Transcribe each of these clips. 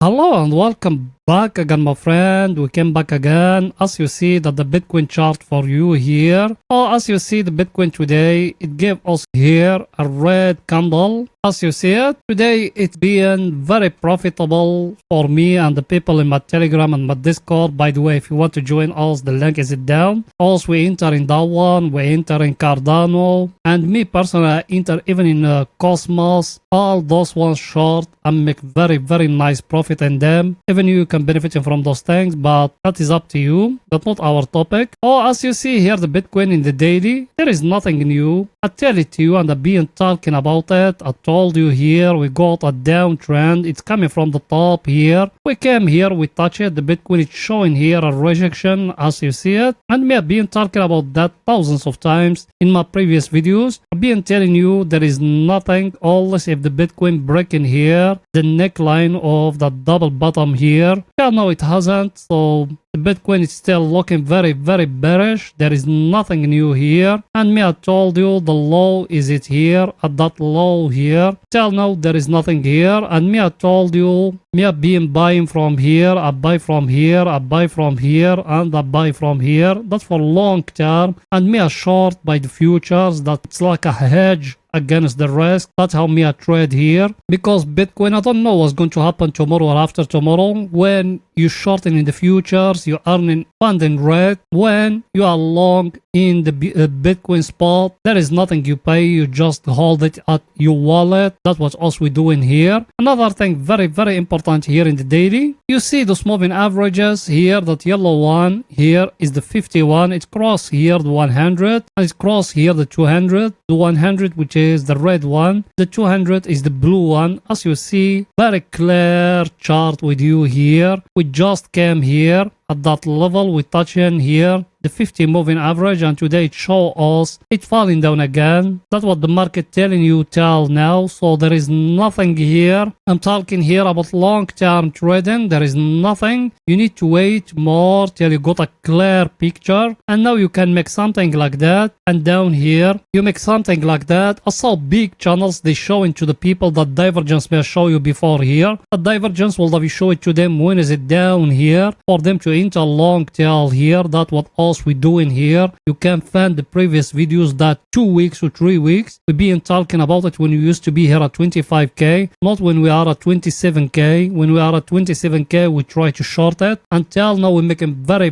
Hello and welcome back again, my friend. We came back again. As you see that the Bitcoin chart for you here. As you see the Bitcoin today, it gave us here a red candle. As you see it, today it's been very profitable for me and the people in my Telegram and my Discord. By the way, if you want to join us, the link is down. Also, we enter in that one, we enter in Cardano, and me personally, I enter even in Cosmos. All those ones short and make very nice profit in them. Even you can benefit from those things, but that is up to you. That's not our topic. As you see here, the Bitcoin in the daily, there is nothing new. I tell it to you and I've been talking about it. I told you here we got a downtrend. It's coming from the top here. We came here, we touch it. The Bitcoin is showing here a rejection as you see it. And me have been talking about that thousands of times in my previous videos. I've been telling you there is nothing unless if the Bitcoin breaking here, the neckline of the double bottom here. Yeah, no, it hasn't. So the Bitcoin is still looking very bearish. There is nothing new here. And me, I told you the low is it here at that low here. Till now there is nothing here. And me, I told you me have been buying from here. I buy from here. I buy from here, and I buy from here. That's for long term. And me, I short by the futures. That's like a hedge against the risk. That's how me I trade here, because Bitcoin, I don't know what's going to happen tomorrow or after tomorrow. When you shorten in the futures, you earning funding rate. When you are long in the Bitcoin spot, there is nothing you pay, you just hold it at your wallet. That's what else we doing here. Another thing very important here in the daily, you see those moving averages here. That yellow one here is the 51. It's cross here the 100, and it's cross here the 200. The 100, which is the red one, the 200 is the blue one. As you see, very clear chart with you here. We just came here at that level, we touch in here the 50 moving average, and today it show us it falling down again. That's what the market telling you till now. So there is nothing here. I'm talking here about long-term trading. There is nothing. You need to wait more till you got a clear picture, and now you can make something like that. And down here you make something like that. I saw big channels, they showing to the people that divergence may show you before here. The divergence will have you show it to them when is it down here for them to enter long tail here. That's what else we doing here. You can find the previous videos that 2 weeks or 3 weeks we've been talking about it when we used to be here at 25k, not when we are at 27k. When we are at 27k we try to short it. Until now we're making very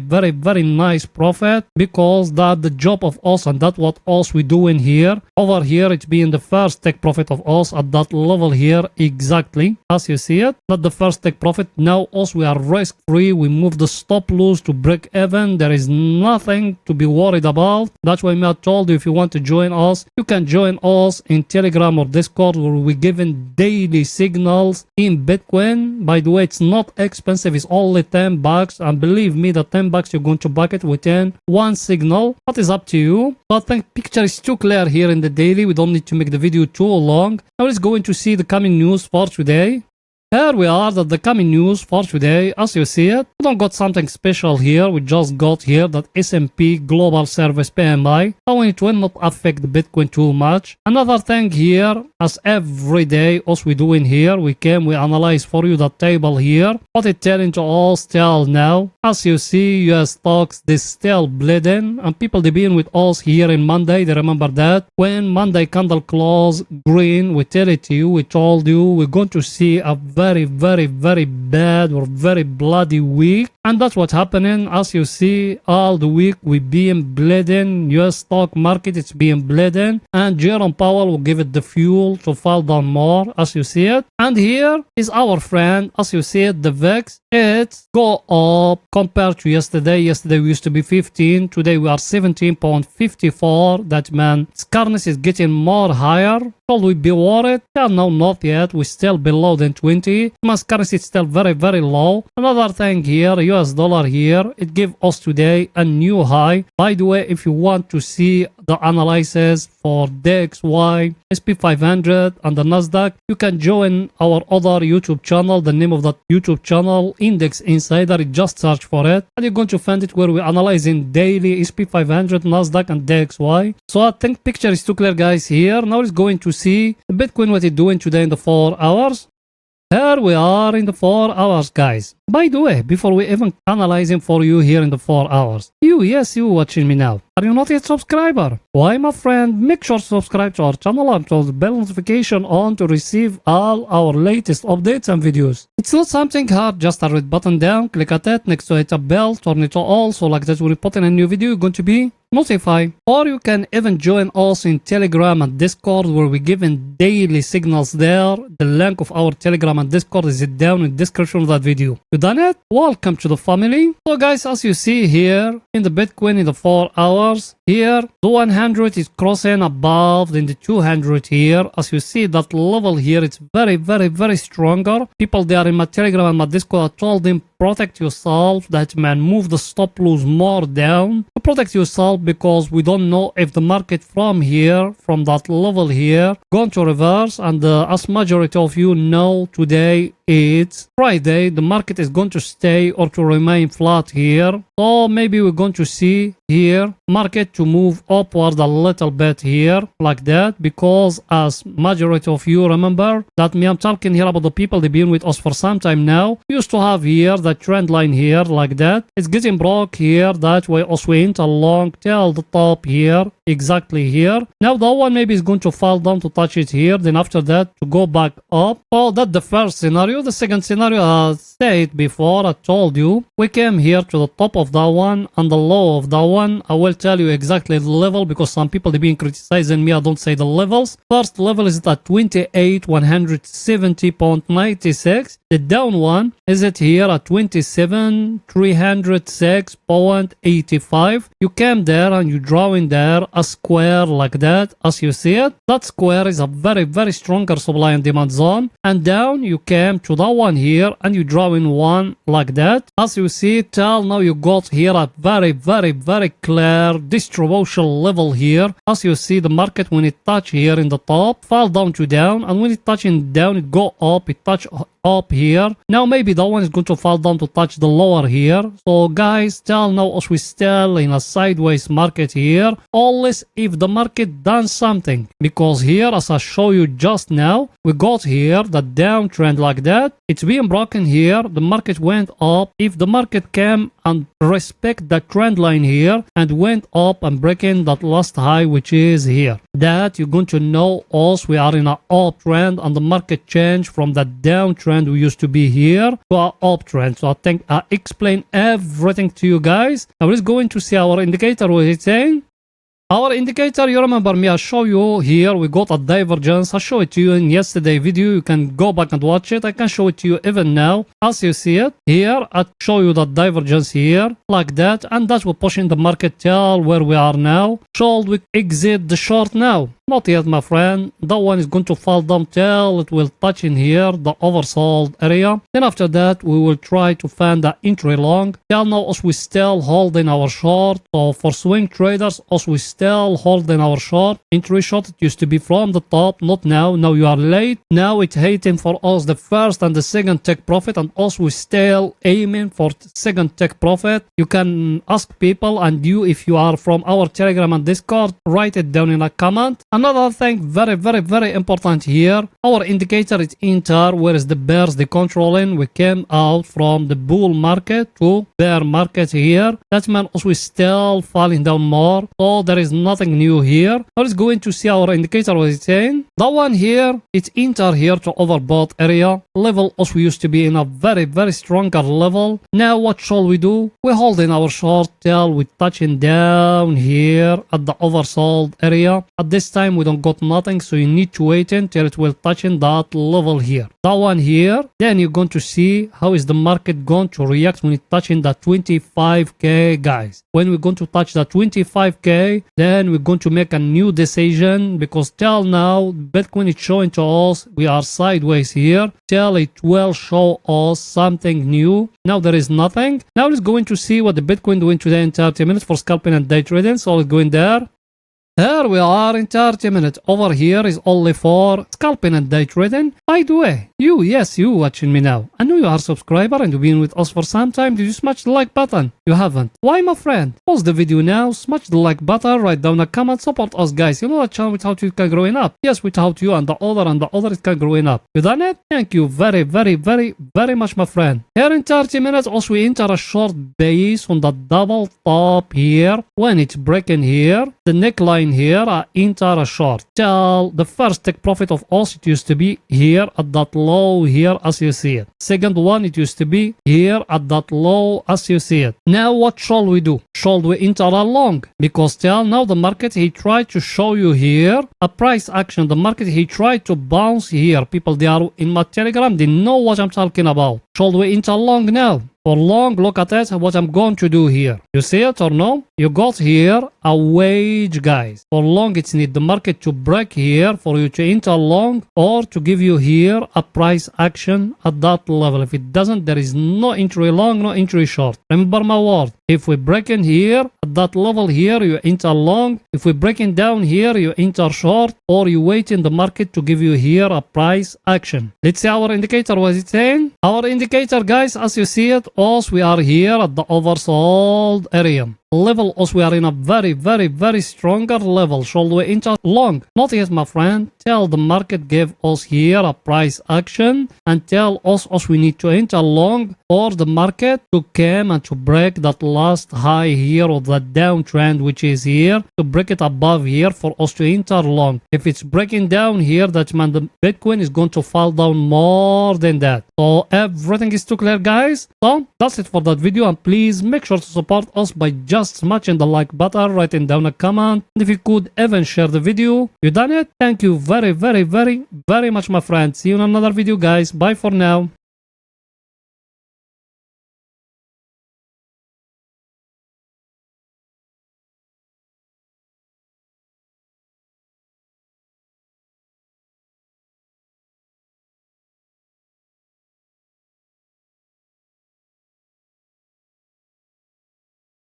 nice profit, because that's the job of us, and that's what else we doing here. Over here it's being the first take profit of us at that level here, exactly as you see it. Not the first take profit. Now also we are risk free. We move the stop loss to break even. There is nothing to be worried about. That's why I told you, if you want to join us, you can join us in Telegram or Discord, where we're giving daily signals in Bitcoin. By the way, it's not expensive. It's only $10, and believe me, the $10 you're going to buy it within one signal. That is up to you. So I think picture is too clear here in the daily. We don't need to make the video too long. Now let's go into see the coming news for today. Here we are at the coming news for today. As you see it, we don't got something special here. We just got here that S&P Global Service PMI. So it will not affect the Bitcoin too much. Another thing here, as every day, us we doing here, we analyze for you the table here. What it telling to us till now. As you see, US stocks, they still bleeding, and people they been with us here in Monday. They remember that when Monday candle close green, we tell it to you, we told you we're going to see a very bad or very bloody week, and that's what's happening. As you see, all the week we being bleeding. US stock market, it's being bleeding, and Jerome Powell will give it the fuel to fall down more, as you see it. And here is our friend, as you see it, the VIX. It's go up compared to yesterday. Yesterday we used to be 15, today we are 17.54. That man, scarness is getting more higher. Should we be worried? Yeah, no, not yet. We're still below than 20. Mass currency is still very low. Another thing here, US dollar here, it gave us today a new high. By the way, if you want to see the analysis for DXY, SP500 and the Nasdaq, you can join our other YouTube channel. The name of that YouTube channel, Index Insider. Just search for it and you're going to find it, where we're analyzing daily SP500, Nasdaq and DXY. So I think picture is too clear, guys. Here now it's going to see the Bitcoin, what it's doing today in the 4 hours. Here we are in the 4 hours, guys. By the way, before we even analyzing for you here in the 4 hours, you watching me now, are you not yet subscriber? Why, my friend, make sure to subscribe to our channel and turn the bell notification on to receive all our latest updates and videos. It's not something hard, just a red button down, click at it, next to it a bell, turn it to all, so like that when we put in a new video, you're going to be notified. Or you can even join us in Telegram and Discord, where we giving daily signals there. The link of our Telegram and Discord is down in the description of that video. You done it? Welcome to the family. So guys, as you see here in the Bitcoin in the 4 hours, here the 100 is crossing above in the 200 here. As you see that level here, it's very stronger. People there in my Telegram and my Discord, I told them protect yourself, that man move the stop loss more down to protect yourself, because we don't know if the market from here, from that level here, going to reverse. And as majority of you know, today it's Friday, the market is going to stay or to remain flat here. So maybe we're going to see here market to move upward a little bit here like that, because as majority of you remember that me, I'm talking here about the people they've been with us for some time now. We used to have here the trend line here like that. It's getting broke here, that way us went along till the top here, exactly here. Now that one maybe is going to fall down to touch it here, then after that to go back up. So that's the first scenario. The second scenario, I said before, I told you we came here to the top of that one and the low of that one. I will tell you exactly the level, because some people they've been criticizing me, I don't say the levels. First level is at 28,170.96. The down one is it here at 27,306.85. You came there and you draw in there a square like that, as you see it. That square is a very stronger supply and demand zone. And down you came to that one here and you draw in one like that. As you see, till now you got here at very clear distribution level here. As you see, the market when it touch here in the top, fall down to down, and when it touching down, it go up, it touch up here. Now maybe that one is going to fall down to touch the lower here. So guys, till now as we still in a sideways market here, unless if the market done something, because here as I show you just now, we got here the downtrend like that. It's being broken here, the market went up. If the market came and respect the trend line here and went up and breaking that last high, which is here, that you're going to know us, we are in an uptrend, and the market changed from that downtrend we used to be here to an uptrend. So I think I explained everything to you guys. Now let's go into see our indicator, what it's saying. Our indicator, you remember me, I show you here, we got a divergence. I showed it to you in yesterday video. You can go back and watch it. I can show it to you even now. As you see it here, I show you that divergence here, like that. And that will push in the market till where we are now. Should we exit the short now? Not yet, my friend. That one is going to fall down till it will touch in here, the oversold area. Then after that, we will try to find the entry long. Till now, as we still holding our short. So for swing traders, as we still holding our short. Entry short, it used to be from the top, not now. Now you are late. Now it's hating for us the first and the second take profit, and also we still aiming for second take profit. You can ask people, and you, if you are from our Telegram and Discord, write it down in a comment. Another thing very important here, our indicator is enter, where is the bears they controlling. We came out from the bull market to bear market here. That means we still falling down more, so there is nothing new here. Now let's go into see our indicator, what it's saying. That one here, it's enter here to overbought area level, as we used to be in a very stronger level. Now what shall we do? We're holding our short till we touching down here at the oversold area. At this time we don't got nothing, so you need to wait until it will touch in that level here, that one here. Then you're going to see how is the market going to react when it touching the 25k, guys. When we're going to touch the 25k, then we're going to make a new decision, because till now Bitcoin is showing to us we are sideways here till it will show us something new. Now there is nothing. Now let's go in to see what the Bitcoin doing today in 30 minutes for scalping and day trading. So let's go in there. Here we are in 30 minutes. Over here is only for scalping and day trading. By the way, yes, you watching me now. I know you are a subscriber and you've been with us for some time. Did you smash the like button? You haven't. Why, my friend? Pause the video now, smash the like button, write down a comment, support us, guys. You know that channel without you can growing up. Yes, without you and the other it can growing up. You done it? Thank you very much, my friend. Here in 30 minutes, also we enter a short base on the double top here. When it's breaking here, the neckline here, I enter a short. Till the first take profit of us, it used to be here at that low here as you see it. Second one, it used to be here at that low as you see it. Now what shall we do? Shall we enter a long? Because till now the market, he tried to show you here a price action. The market, he tried to bounce here. People, they are in my telegram, they know what I'm talking about. Shall we enter long now? For long, look at it, what I'm going to do here. You see it or no? You got here a wage, guys. For long, it's need the market to break here for you to enter long or to give you here a price action at that level. If it doesn't, there is no entry long, no entry short. Remember my word. If we break in here at that level here, you enter long. If we breaking down here, you enter short, or you wait in the market to give you here a price action. Let's see our indicator. What is it saying? Our indicator, guys, as you see it, also we are here at the oversold area. Level also we are in a very stronger level. Shall we enter long? Not yet, my friend. Till the market gave us here a price action and tell us we need to enter long or the market to come and to break that last high here of that downtrend which is here, to break it above here for us to enter long. If it's breaking down here, that means the Bitcoin is going to fall down more than that. So everything is too clear, guys. So that's it for that video, and please make sure to support us by just smashing the like button, writing down a comment, and if you could even share the video. You done it? Thank you very much, my friend. See you in another video, guys. Bye for now.